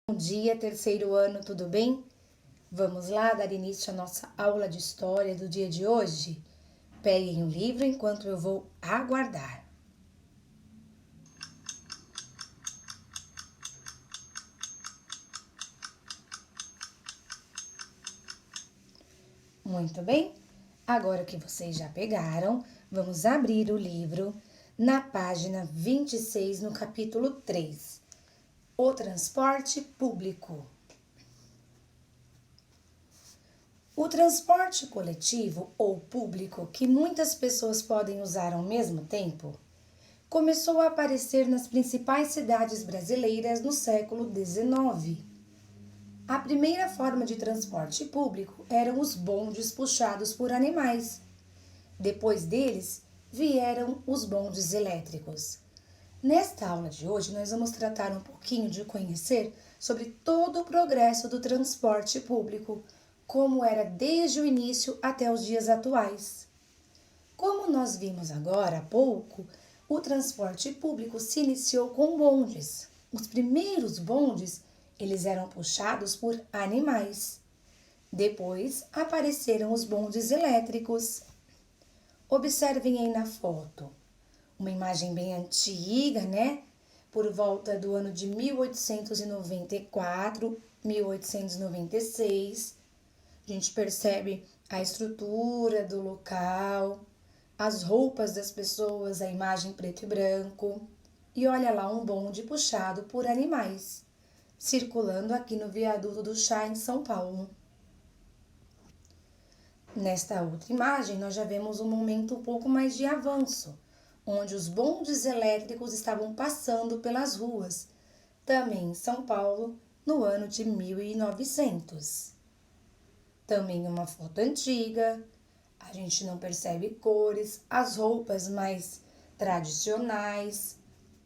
Bom dia, terceiro ano, tudo bem? Vamos lá dar início à nossa aula de história do dia de hoje? Peguem o livro enquanto eu vou aguardar. Muito bem, agora que vocês já pegaram, vamos abrir o livro na página 26, no capítulo 3. O transporte público. O transporte coletivo ou público, que muitas pessoas podem usar ao mesmo tempo, começou a aparecer nas principais cidades brasileiras no século XIX. A primeira forma de transporte público eram os bondes puxados por animais. Depois deles, vieram os bondes elétricos. Nesta aula de hoje, nós vamos tratar um pouquinho de conhecer sobre todo o progresso do transporte público, como era desde o início até os dias atuais. Como nós vimos agora há pouco, o transporte público se iniciou com bondes. Os primeiros bondes, eles eram puxados por animais. Depois apareceram os bondes elétricos. Observem aí na foto. Uma imagem bem antiga, né? Por volta do ano de 1894, 1896. A gente percebe a estrutura do local, as roupas das pessoas, a imagem preto e branco. E olha lá um bonde puxado por animais, circulando aqui no viaduto do Chá, em São Paulo. Nesta outra imagem, nós já vemos um momento um pouco mais de avanço, onde os bondes elétricos estavam passando pelas ruas, também em São Paulo, no ano de 1900. Também uma foto antiga, a gente não percebe cores, as roupas mais tradicionais.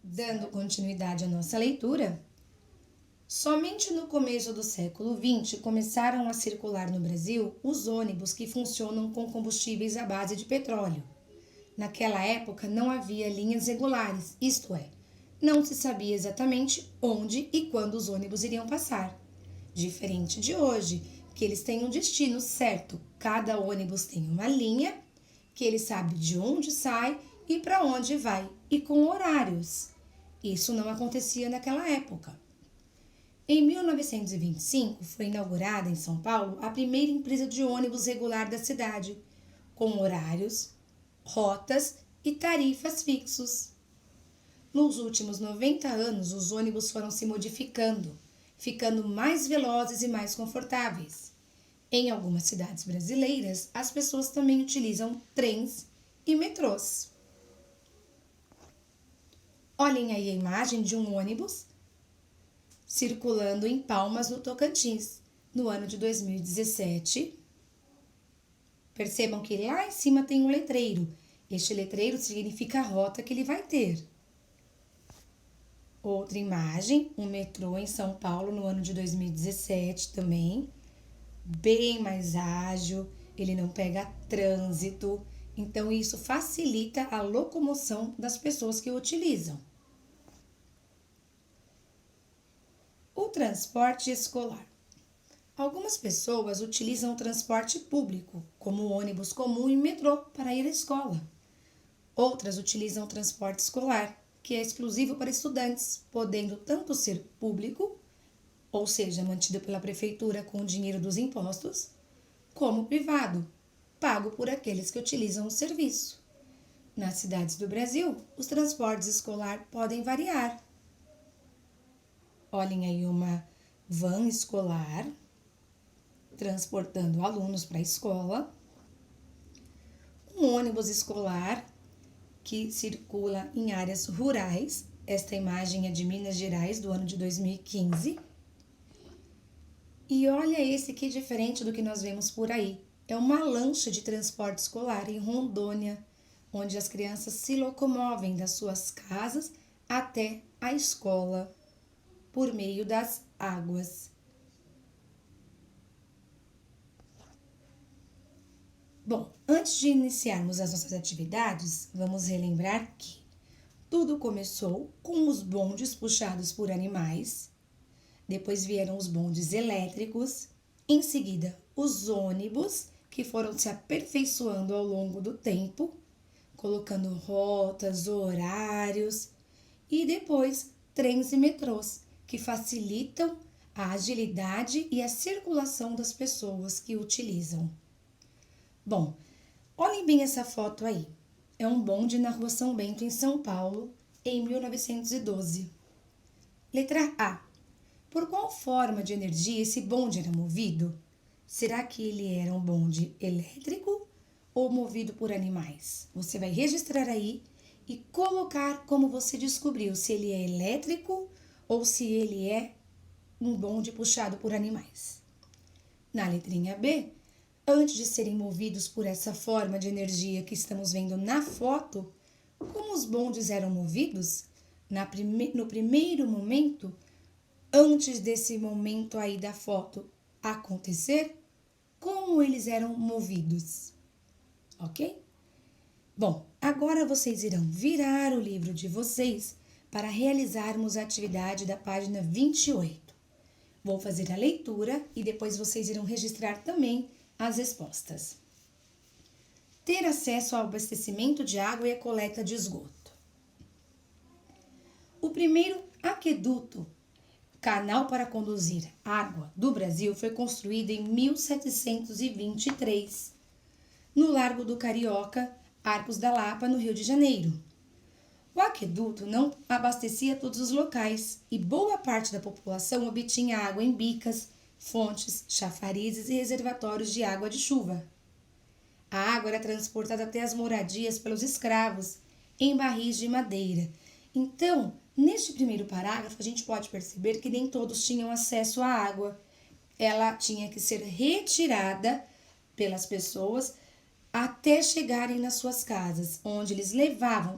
Dando continuidade à nossa leitura, somente no começo do século XX começaram a circular no Brasil os ônibus que funcionam com combustíveis à base de petróleo. Naquela época não havia linhas regulares, isto é, não se sabia exatamente onde e quando os ônibus iriam passar. Diferente de hoje, que eles têm um destino certo. Cada ônibus tem uma linha, que ele sabe de onde sai e para onde vai, e com horários. Isso não acontecia naquela época. Em 1925, foi inaugurada em São Paulo a primeira empresa de ônibus regular da cidade, com horários, rotas e tarifas fixos. Nos últimos 90 anos, os ônibus foram se modificando, ficando mais velozes e mais confortáveis. Em algumas cidades brasileiras, as pessoas também utilizam trens e metrôs. Olhem aí a imagem de um ônibus circulando em Palmas, no Tocantins, no ano de 2017. Percebam que lá em cima tem um letreiro. Este letreiro significa a rota que ele vai ter. Outra imagem, um metrô em São Paulo no ano de 2017 também. Bem mais ágil, ele não pega trânsito, então isso facilita a locomoção das pessoas que o utilizam. O transporte escolar. Algumas pessoas utilizam o transporte público, como o ônibus comum e metrô, para ir à escola. Outras utilizam o transporte escolar, que é exclusivo para estudantes, podendo tanto ser público, ou seja, mantido pela prefeitura com o dinheiro dos impostos, como privado, pago por aqueles que utilizam o serviço. Nas cidades do Brasil, os transportes escolar podem variar. Olhem aí uma van escolar, transportando alunos para a escola, um ônibus escolar que circula em áreas rurais. Esta imagem é de Minas Gerais, do ano de 2015. E olha esse que diferente do que nós vemos por aí. É uma lancha de transporte escolar em Rondônia, onde as crianças se locomovem das suas casas até a escola por meio das águas. Bom, antes de iniciarmos as nossas atividades, vamos relembrar que tudo começou com os bondes puxados por animais. Depois vieram os bondes elétricos, em seguida os ônibus, que foram se aperfeiçoando ao longo do tempo, colocando rotas, horários, e depois trens e metrôs, que facilitam a agilidade e a circulação das pessoas que utilizam. Bom, olhem bem essa foto aí. É um bonde na Rua São Bento, em São Paulo, em 1912. Letra A. Por qual forma de energia esse bonde era movido? Será que ele era um bonde elétrico ou movido por animais? Você vai registrar aí e colocar como você descobriu se ele é elétrico ou se ele é um bonde puxado por animais. Na letrinha B, antes de serem movidos por essa forma de energia que estamos vendo na foto, como os bondes eram movidos? No primeiro momento, antes desse momento aí da foto acontecer, como eles eram movidos? Ok? Bom, agora vocês irão virar o livro de vocês para realizarmos a atividade da página 28. Vou fazer a leitura e depois vocês irão registrar também as respostas. Ter acesso ao abastecimento de água e a coleta de esgoto. O primeiro aqueduto, canal para conduzir água do Brasil, foi construído em 1723, no Largo do Carioca, Arcos da Lapa, no Rio de Janeiro. O aqueduto não abastecia todos os locais e boa parte da população obtinha água em bicas, fontes, chafarizes e reservatórios de água de chuva. A água era transportada até as moradias pelos escravos, em barris de madeira. Então, neste primeiro parágrafo, a gente pode perceber que nem todos tinham acesso à água. Ela tinha que ser retirada pelas pessoas até chegarem nas suas casas, onde eles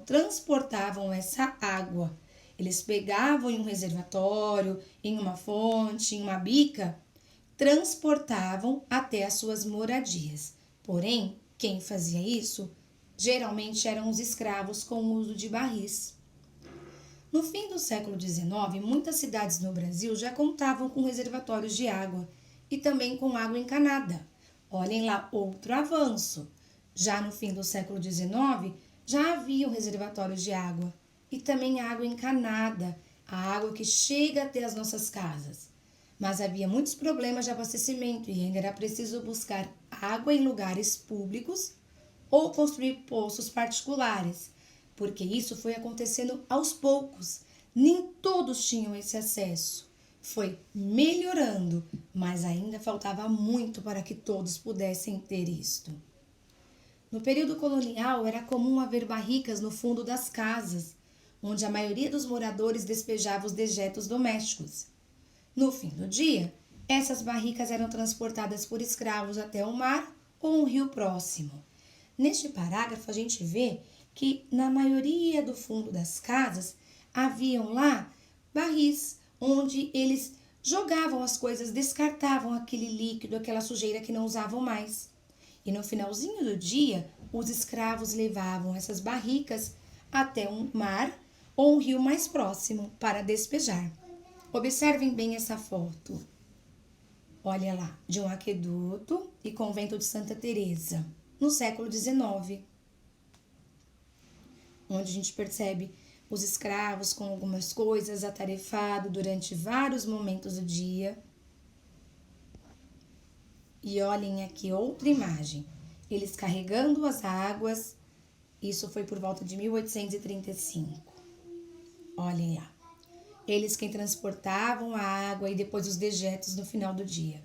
transportavam essa água. Eles pegavam em um reservatório, em uma fonte, em uma bica, transportavam até as suas moradias. Porém, quem fazia isso geralmente eram os escravos com o uso de barris. No fim do século XIX, muitas cidades no Brasil já contavam com reservatórios de água e também com água encanada. Olhem lá, outro avanço. Já no fim do século XIX, já haviam reservatórios de água e também água encanada, a água que chega até as nossas casas. Mas havia muitos problemas de abastecimento e ainda era preciso buscar água em lugares públicos ou construir poços particulares, porque isso foi acontecendo aos poucos. Nem todos tinham esse acesso. Foi melhorando, mas ainda faltava muito para que todos pudessem ter isto. No período colonial, era comum haver barricas no fundo das casas, onde a maioria dos moradores despejava os dejetos domésticos. No fim do dia, essas barricas eram transportadas por escravos até o mar ou um rio próximo. Neste parágrafo, a gente vê que na maioria do fundo das casas haviam lá barris, onde eles jogavam as coisas, descartavam aquele líquido, aquela sujeira que não usavam mais. E no finalzinho do dia, os escravos levavam essas barricas até um mar ou um rio mais próximo para despejar. Observem bem essa foto. Olha lá, de um aqueduto e convento de Santa Teresa, no século XIX, onde a gente percebe os escravos com algumas coisas atarefados durante vários momentos do dia. E olhem aqui outra imagem, eles carregando as águas, isso foi por volta de 1835. Olhem lá, eles quem transportavam a água e depois os dejetos no final do dia.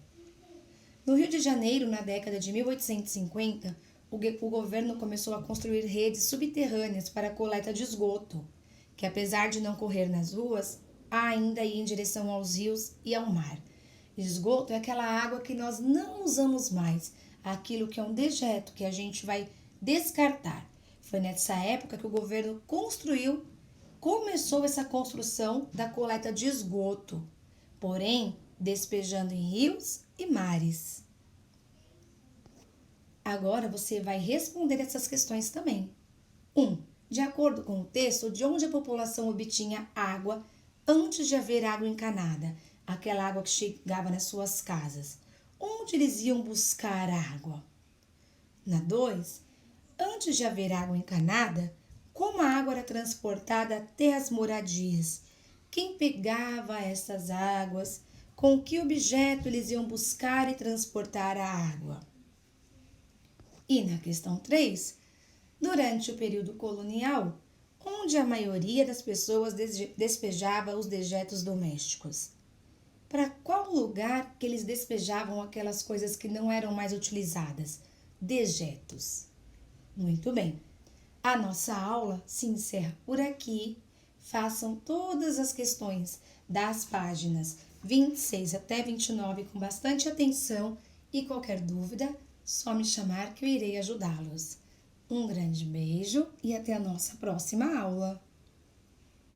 No Rio de Janeiro, na década de 1850, o governo começou a construir redes subterrâneas para a coleta de esgoto, que apesar de não correr nas ruas, ainda ia em direção aos rios e ao mar. Esgoto é aquela água que nós não usamos mais, aquilo que é um dejeto que a gente vai descartar. Foi nessa época que o governo começou essa construção da coleta de esgoto, porém despejando em rios e mares. Agora você vai responder essas questões também. 1. De acordo com o texto, de onde a população obtinha água antes de haver água encanada? aquela água que chegava nas suas casas? Onde eles iam buscar água? Na 2, antes de haver água encanada, como a água era transportada até as moradias? Quem pegava essas águas? Com que objeto eles iam buscar e transportar a água? E na questão 3, durante o período colonial, onde a maioria das pessoas despejava os dejetos domésticos? Para qual lugar que eles despejavam aquelas coisas que não eram mais utilizadas? Dejetos. Muito bem. A nossa aula se encerra por aqui. Façam todas as questões das páginas 26 até 29 com bastante atenção e qualquer dúvida, só me chamar que eu irei ajudá-los. Um grande beijo e até a nossa próxima aula.